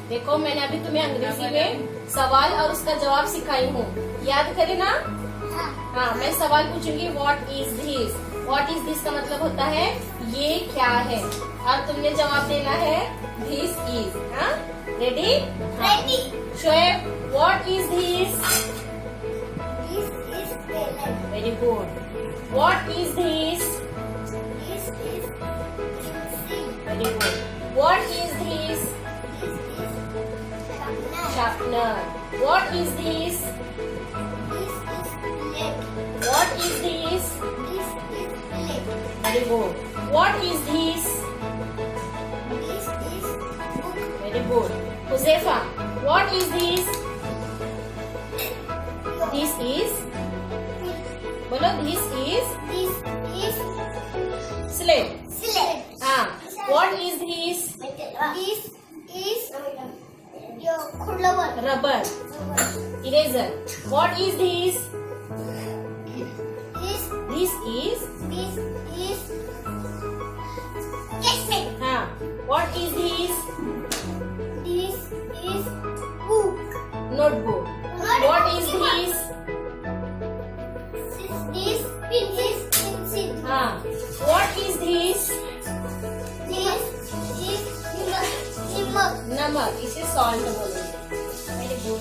देखो मैंने अभी तुम्हें अंग्रेजी में सवाल और उसका जवाब सिखाई हूँ, याद करे ना। हाँ, मैं सवाल पूछूंगी what is this. What is this का मतलब होता है ये क्या है, और तुमने जवाब देना है दिस इज। हाँ, ready? Ready. Shoaib, what is this? This is pellet. Very good. What is this? This is pencil. Very good. What is this? This is sharpener. Sharpener. What is this? This is plate. What is this? This is plate. Very good. What is this? This is book. Very good. Huzaifa, what is this? This is, बोलो this is This is slate. slate. हाँ, what is this? This is your flower. Rubber. Eraser. What is this? This this is, is casket. हाँ, what is this? This is book. Notebook. What is this? This is pencil. हाँ, what is this? This is nमक. नमक। इसे salt बोलेंगे। Very good.